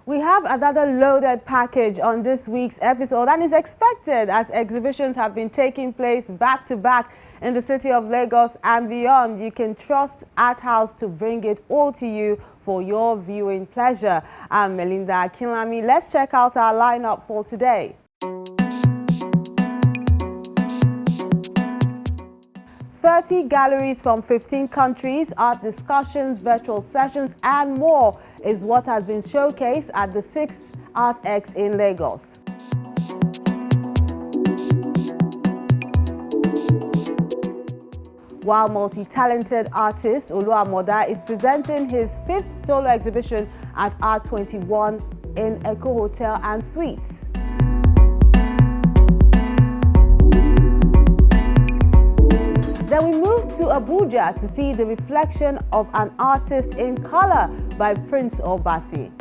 We have another loaded package on this week's episode, and is expected as exhibitions have been taking place back to back in the city of Lagos and beyond. You can trust ArtHouse to bring it all to you for your viewing pleasure. I'm Melinda Akinlami. Let's check out our lineup for today. 30 galleries from 15 countries, art discussions, virtual sessions, and more is what has been showcased at the 6th ArtX in Lagos. While multi-talented artist Olu Amoda is presenting his 5th solo exhibition at Art 21 in Eco Hotel and Suites. Then we move to Abuja to see the reflection of an artist in color by Prince Obasi.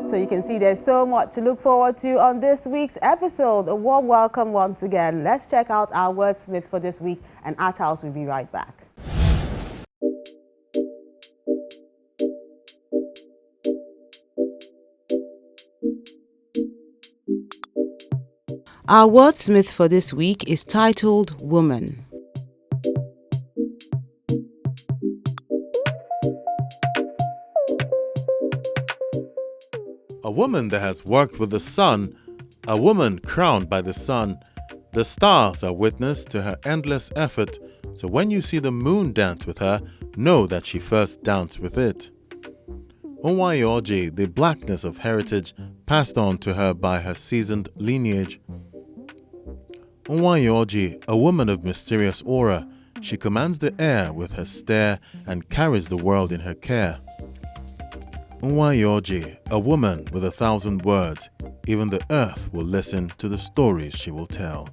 So you can see there's so much to look forward to on this week's episode. A warm welcome once again. Let's check out our Wordsmith for this week, and ArtHouse will be right back. Our Wordsmith for this week is titled Woman. A woman that has worked with the sun, a woman crowned by the sun. The stars are witness to her endless effort, so when you see the moon dance with her, know that she first danced with it. Onwayoji, the blackness of heritage passed on to her by her seasoned lineage. Onwayoji, a woman of mysterious aura, she commands the air with her stare and carries the world in her care. Onwayoji, a woman with 1,000 words, even the earth will listen to the stories she will tell.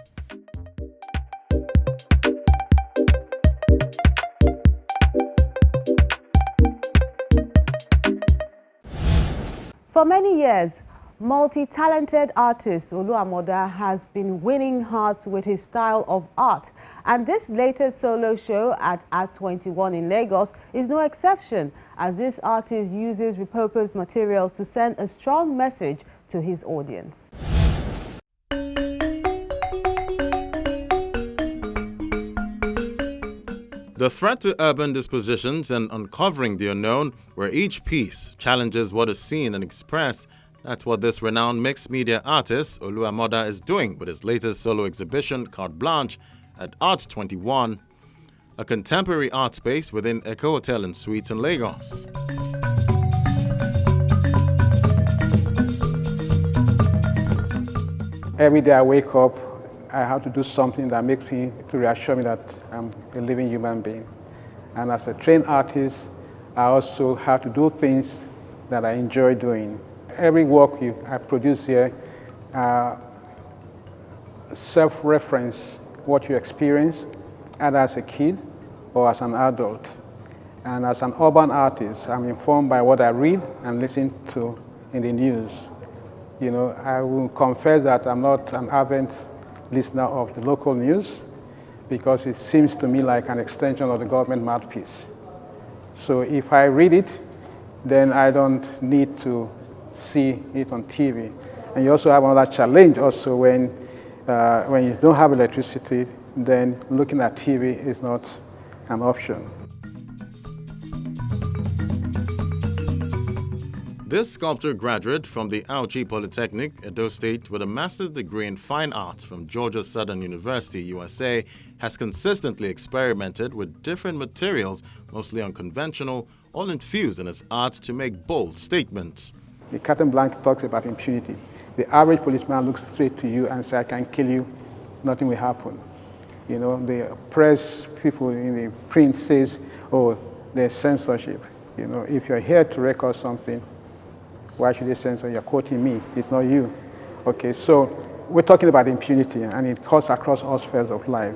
For many years, multi-talented artist Olu Amoda has been winning hearts with his style of art, and this latest solo show at Art 21 in Lagos is no exception, as this artist uses repurposed materials to send a strong message to his audience. The threat to urban dispositions and uncovering the unknown, where each piece challenges what is seen and expressed. That's what this renowned mixed media artist, Olu Amoda, is doing with his latest solo exhibition, Carte Blanche, at Art 21, a contemporary art space within Eco Hotel and Suites in Lagos. Every day I wake up, I have to do something that makes me, to reassure me that I'm a living human being. And as a trained artist, I also have to do things that I enjoy doing. Every work I produce here self-reference what you experience, either as a kid or as an adult. And as an urban artist, I'm informed by what I read and listen to in the news. You know, I will confess that I'm not an avid listener of the local news because it seems to me like an extension of the government mouthpiece. So if I read it, then I don't need to see it on TV. And you also have another challenge also when you don't have electricity, then looking at TV is not an option. This sculptor graduate from the Abuja Polytechnic, Edo State, with a master's degree in fine arts from Georgia Southern University, USA, has consistently experimented with different materials, mostly unconventional, all infused in his art to make bold statements. The Carte Blanche talks about impunity. The average policeman looks straight to you and says, I can kill you, nothing will happen. You know, the press people in the print says, oh, there's censorship. You know, if you're here to record something, why should they censor? You're quoting me, it's not you. Okay, so we're talking about impunity, and it cuts across all spheres of life.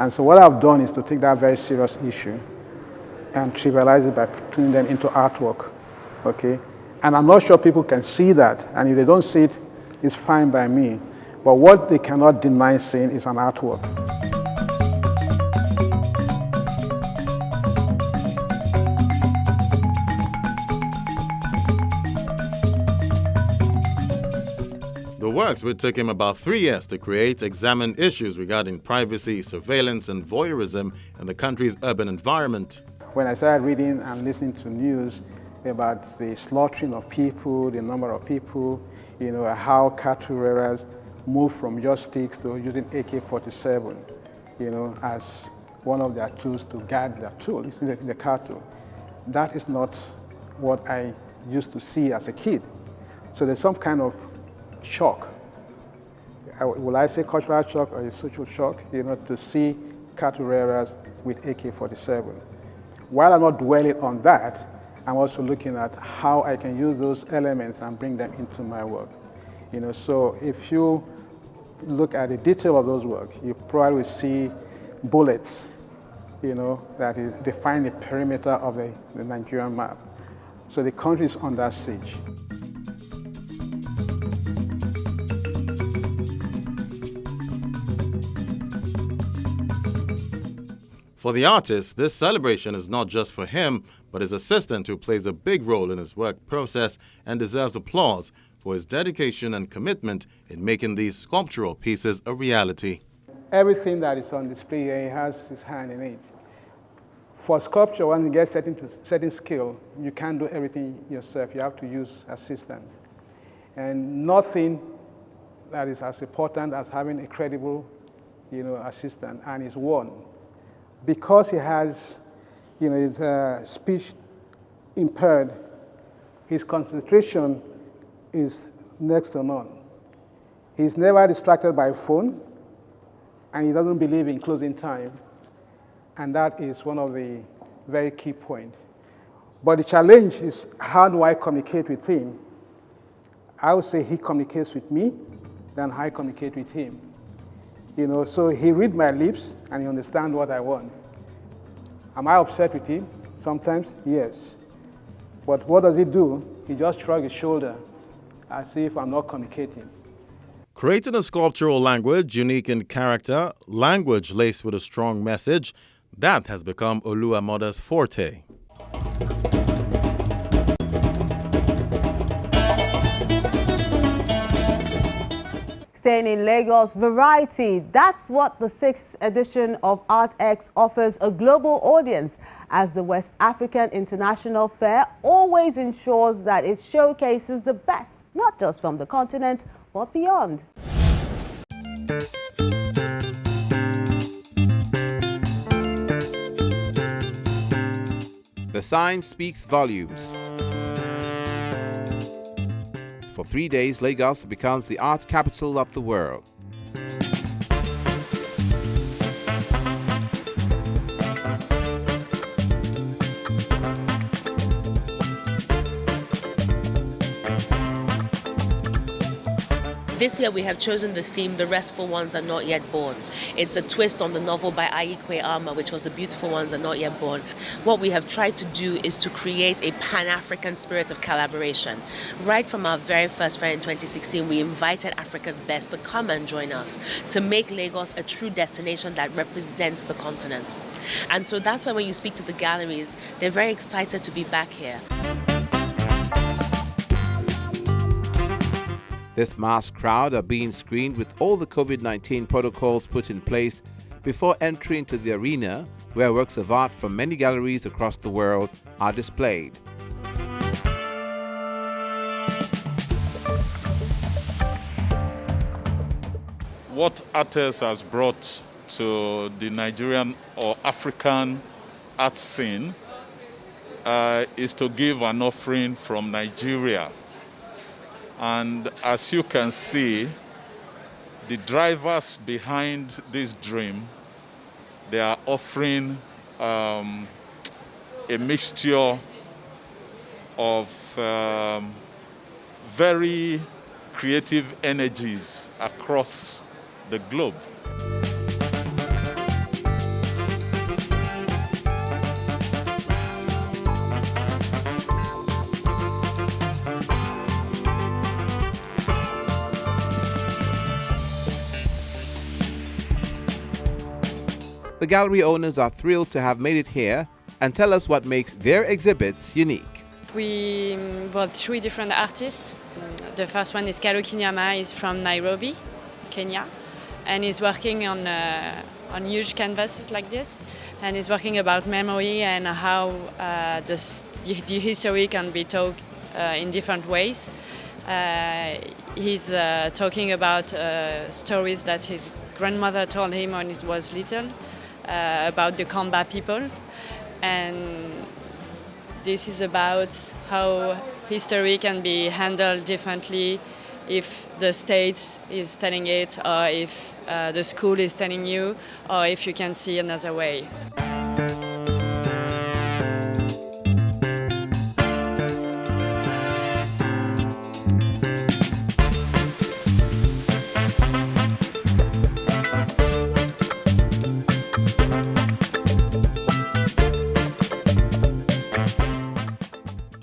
And so what I've done is to take that very serious issue and trivialize it by putting them into artwork, okay? And I'm not sure people can see that, and if they don't see it, it's fine by me. But what they cannot deny seeing is an artwork. The works would take him about 3 years to create, examine issues regarding privacy, surveillance, and voyeurism in the country's urban environment. When I started reading and listening to news about the slaughtering of people, the number of people, how cattle rearers move from just sticks to using AK-47, as one of their tools to guard their tools, the cattle. That is not what I used to see as a kid. So there's some kind of shock. Will I say cultural shock or a social shock, to see cattle rearers with AK-47. While I'm not dwelling on that, I'm also looking at how I can use those elements and bring them into my work. So if you look at the detail of those works, you probably see bullets, that define the perimeter of the Nigerian map. So the country is under siege. For the artist, this celebration is not just for him, but his assistant who plays a big role in his work process and deserves applause for his dedication and commitment in making these sculptural pieces a reality. Everything that is on display here, he has his hand in it. For sculpture, when you get certain skill, you can't do everything yourself. You have to use assistants. And nothing that is as important as having a credible, assistant, and is one. Because he has, his speech impaired, his concentration is next to none. He's never distracted by a phone, and he doesn't believe in closing time. And that is one of the very key points. But the challenge is, how do I communicate with him? I would say he communicates with me, then I communicate with him. So he reads my lips and he understands what I want. Am I upset with him? Sometimes, yes. But what does he do? He just shrugs his shoulder as if I'm not communicating. Creating a sculptural language unique in character, language laced with a strong message, that has become Olu Amoda's forte. Staying in Lagos, variety. That's what the 6th edition of ArtX offers a global audience, as the West African International Fair always ensures that it showcases the best, not just from the continent, but beyond. The sign speaks volumes. For 3 days, Lagos becomes the art capital of the world. This year we have chosen the theme, The Restful Ones Are Not Yet Born. It's a twist on the novel by Aikwe Ama, which was The Beautiful Ones Are Not Yet Born. What we have tried to do is to create a Pan-African spirit of collaboration. Right from our very first fair in 2016, we invited Africa's best to come and join us, to make Lagos a true destination that represents the continent. And so that's why when you speak to the galleries, they're very excited to be back here. This mass crowd are being screened with all the COVID-19 protocols put in place before entering to the arena, where works of art from many galleries across the world are displayed. What ArtHouse has brought to the Nigerian or African art scene is to give an offering from Nigeria. And as you can see, the drivers behind this dream, they are offering a mixture of very creative energies across the globe. The gallery owners are thrilled to have made it here and tell us what makes their exhibits unique. We brought 3 different artists. The first one is Kalo Kinyama, he's from Nairobi, Kenya, and he's working on huge canvases like this, and he's working about memory and how the history can be told in different ways. He's talking about stories that his grandmother told him when he was little, about the Kamba people, and this is about how history can be handled differently if the state is telling it, or if the school is telling you, or if you can see another way.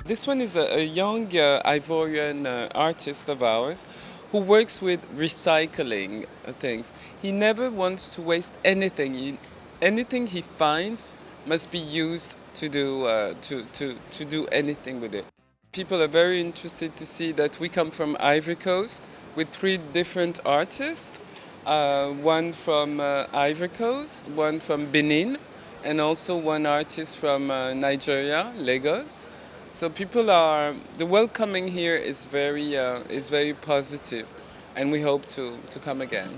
This one is a young Ivorian artist of ours who works with recycling things. He never wants to waste anything. Anything he finds must be used to do anything with it. People are very interested to see that we come from Ivory Coast with 3 different artists, one from Ivory Coast, one from Benin, and also one artist from Nigeria, Lagos. So the welcoming here is very positive, and we hope to come again.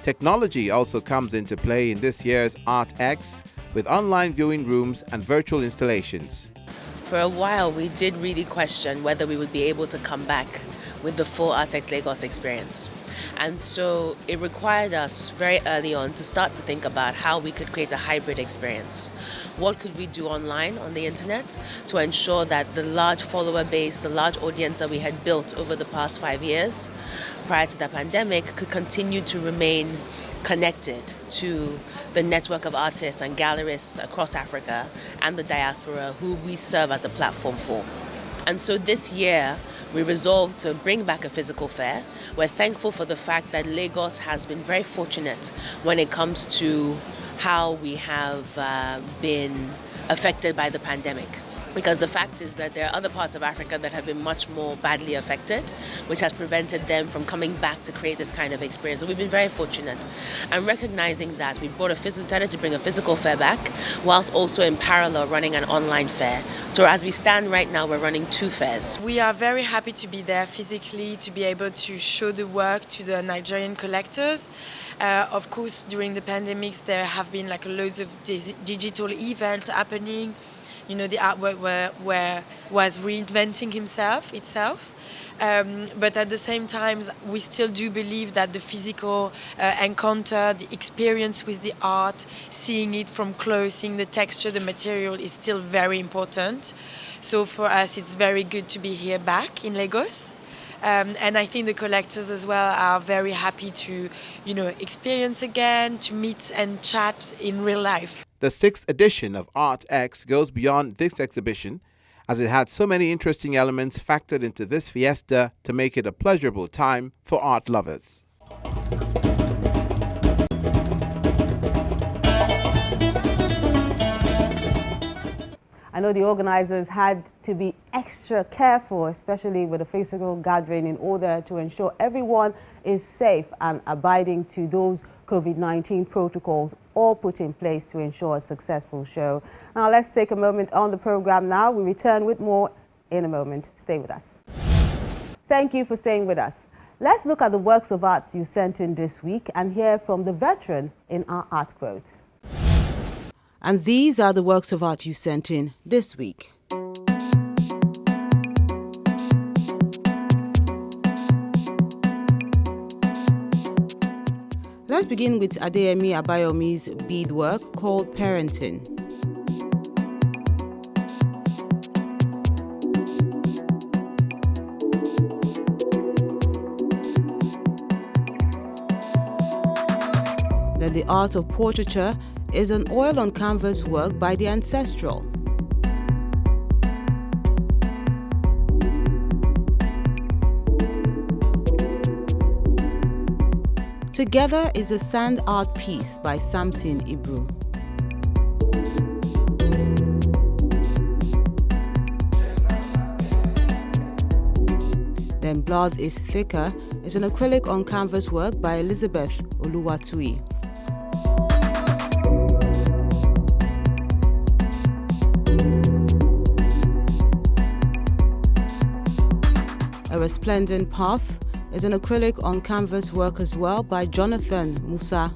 Technology also comes into play in this year's ArtX, with online viewing rooms and virtual installations. For a while, we did really question whether we would be able to come back with the full ArtX Lagos experience. And so it required us very early on to start to think about how we could create a hybrid experience. What could we do online on the internet to ensure that the large follower base, the large audience that we had built over the past 5 years prior to the pandemic could continue to remain connected to the network of artists and gallerists across Africa and the diaspora who we serve as a platform for. And so this year, we resolved to bring back a physical fair. We're thankful for the fact that Lagos has been very fortunate when it comes to how we have been affected by the pandemic. Because the fact is that there are other parts of Africa that have been much more badly affected, which has prevented them from coming back to create this kind of experience. So we've been very fortunate. And recognizing that, we decided to bring a physical fair back, whilst also in parallel running an online fair. So as we stand right now, we're running 2 fairs. We are very happy to be there physically, to be able to show the work to the Nigerian collectors. Of course, during the pandemics, there have been loads of digital events happening. You know, the artwork was reinventing itself. But at the same time, we still do believe that the physical encounter, the experience with the art, seeing it from close, seeing the texture, the material is still very important. So for us, it's very good to be here back in Lagos. And I think the collectors as well are very happy to, experience again, to meet and chat in real life. The 6th edition of ArtX goes beyond this exhibition, as it had so many interesting elements factored into this fiesta to make it a pleasurable time for art lovers. I know the organizers had to be extra careful, especially with a physical gathering, in order to ensure everyone is safe and abiding to those COVID-19 protocols all put in place to ensure a successful show. Now let's take a moment on the program now. We return with more in a moment. Stay with us. Thank you for staying with us. Let's look at the works of art you sent in this week and hear from the veteran in our art quote. And these are the works of art you sent in this week. Let's begin with Adeyemi Abayomi's beadwork called Parenting. Then the art of portraiture is an oil on canvas work by the Ancestral. Together is a sand art piece by Samson Ibru. Then Blood is Thicker is an acrylic on canvas work by Elizabeth Oluwatui. A Resplendent Path is an acrylic on canvas work as well by Jonathan Musa.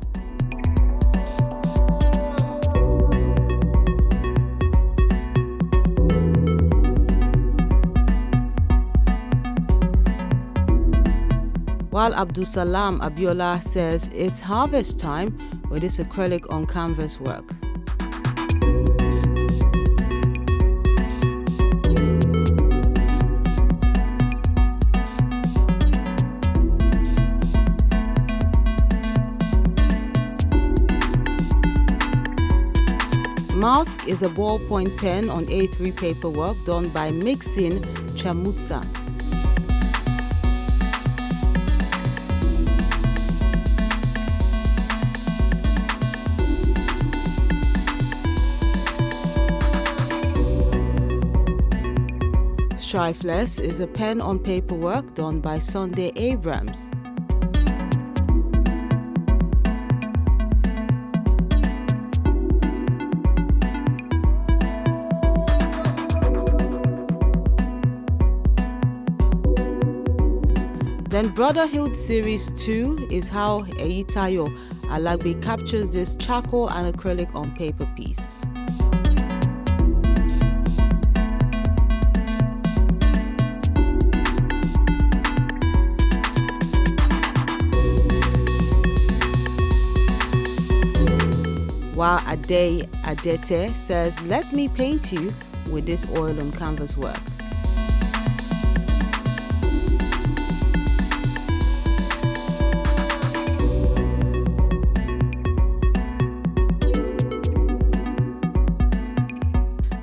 While Abdusalam Abiola says it's harvest time with this acrylic on canvas work. Mask is a ballpoint pen on A3 paperwork done by Mixin Chamutsa. Strifeless is a pen on paperwork done by Sunday Abrams. Then Brotherhood Series 2 is how Eyitayo Alagbe captures this charcoal and acrylic on paper piece. While Ade Adete says, "Let me paint you with this oil on canvas work."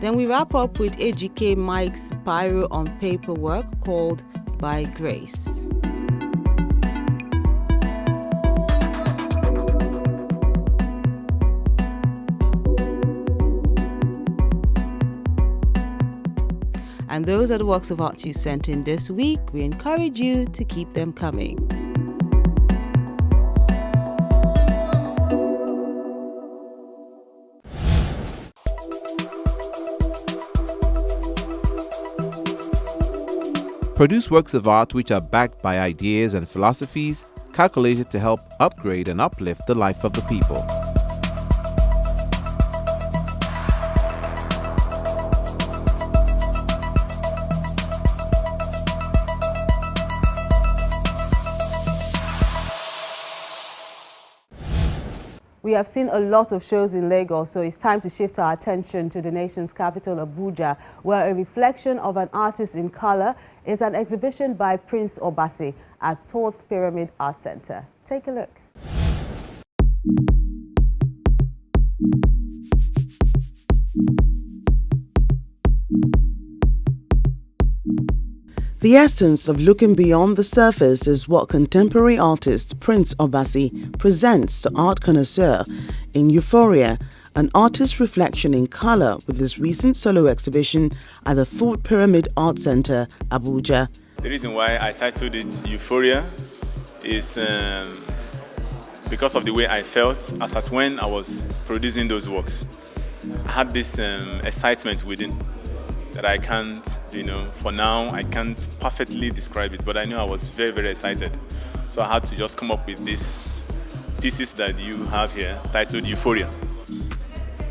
Then we wrap up with AGK Mike's Pyro on paperwork called By Grace. And those are the works of art you sent in this week. We encourage you to keep them coming. Produce works of art which are backed by ideas and philosophies calculated to help upgrade and uplift the life of the people. We have seen a lot of shows in Lagos, so it's time to shift our attention to the nation's capital, Abuja, where a reflection of an artist in color is an exhibition by Prince Obasi at 4th Pyramid Art Center. Take a look. The essence of looking beyond the surface is what contemporary artist Prince Obasi presents to art connoisseur in Euphoria, an artist's reflection in color with his recent solo exhibition at the 4th Pyramid Art Center, Abuja. The reason why I titled it Euphoria is because of the way I felt as at when I was producing those works. I had this excitement within that I can't, for now, I can't perfectly describe it, but I know I was very, very excited. So I had to just come up with these pieces that you have here, titled Euphoria.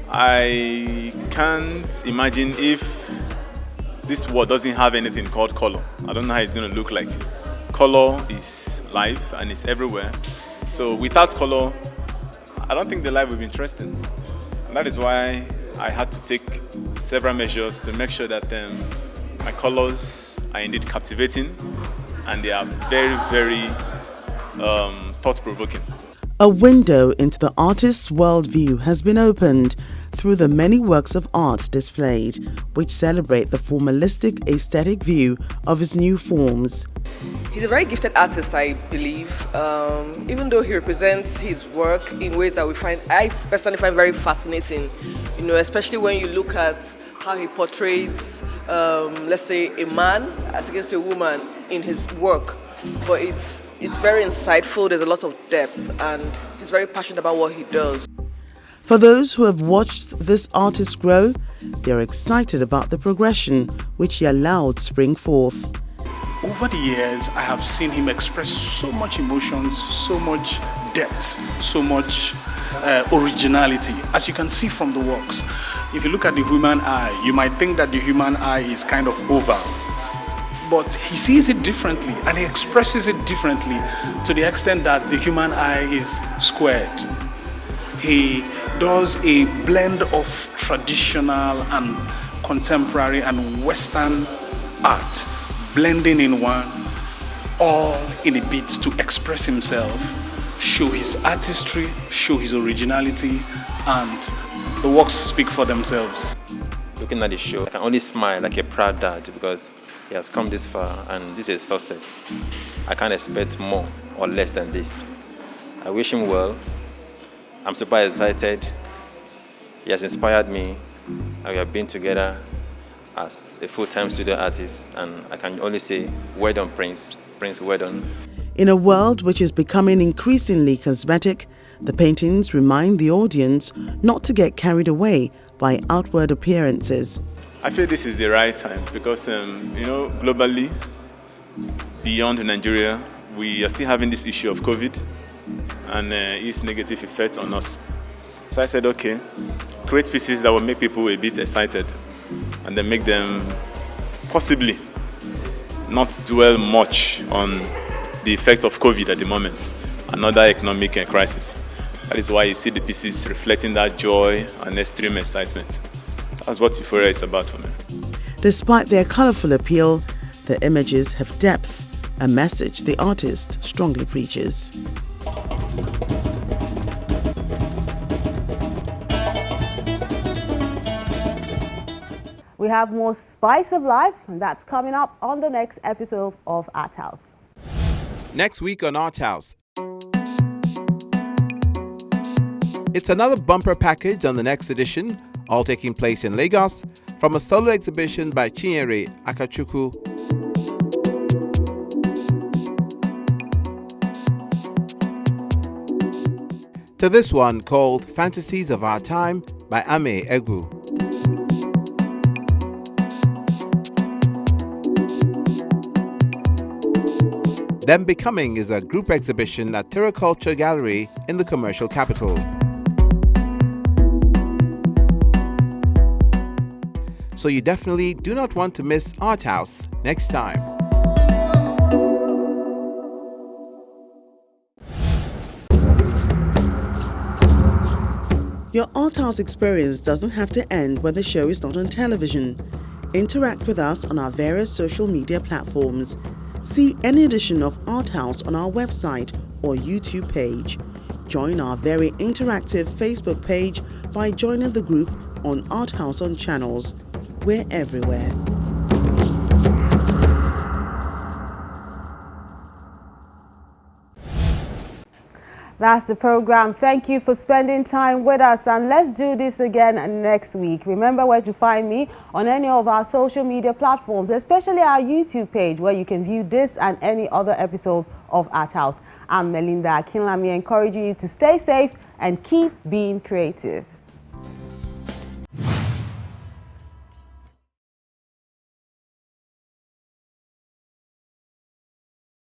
I can't imagine if this world doesn't have anything called color. I don't know how it's going to look like. Color is life and it's everywhere. So without color, I don't think the life will be interesting. And that is why I had to take several measures to make sure that my colors are indeed captivating and they are very, very thought-provoking. A window into the artist's worldview has been opened through the many works of art displayed, which celebrate the formalistic aesthetic view of his new forms. He's a very gifted artist, I believe, even though he represents his work in ways that I personally find very fascinating, especially when you look at how he portrays, let's say, a man as against a woman in his work. But it's very insightful, there's a lot of depth, and he's very passionate about what he does. For those who have watched this artist grow, they're excited about the progression which he allowed spring forth. Over the years, I have seen him express so much emotions, so much depth, so much originality, as you can see from the works. If you look at the human eye, you might think that the human eye is kind of oval. But he sees it differently and he expresses it differently to the extent that the human eye is squared. He does a blend of traditional and contemporary and Western art, blending in one, all in a bid to express himself, show his artistry, show his originality, and the works speak for themselves. Looking at the show, I can only smile like a proud dad because he has come this far and this is a success. I can't expect more or less than this. I wish him well. I'm super excited. He has inspired me and we have been together as a full-time studio artist, and I can only say, well done, Prince. Prince, well done. In a world which is becoming increasingly cosmetic, the paintings remind the audience not to get carried away by outward appearances. I feel this is the right time because, globally, beyond Nigeria, we are still having this issue of COVID and its negative effect on us. So I said, okay, create pieces that will make people a bit excited and then make them possibly not dwell much on the effect of COVID at the moment, another economic crisis. That is why you see the pieces reflecting that joy and extreme excitement. That's what Euphoria is about for me. Despite their colorful appeal, the images have depth, a message the artist strongly preaches. We have more spice of life, and that's coming up on the next episode of ArtHouse. Next week on ArtHouse, it's another bumper package on the next edition, all taking place in Lagos, from a solo exhibition by Chinyere Akachukwu. To this one called Fantasies of Our Time by Ame Egwu. Them Becoming is a group exhibition at Terra Culture Gallery in the commercial capital. So you definitely do not want to miss ArtHouse next time. Your ArtHouse experience doesn't have to end when the show is not on television. Interact with us on our various social media platforms. See any edition of ArtHouse on our website or YouTube page. Join our very interactive Facebook page by joining the group on ArtHouse on Channels. We're everywhere. That's the program. Thank you for spending time with us, and let's do this again next week. Remember where to find me on any of our social media platforms, especially our YouTube page, where you can view this and any other episode of ArtHouse. I'm Melinda Akinlami, encouraging you to stay safe and keep being creative.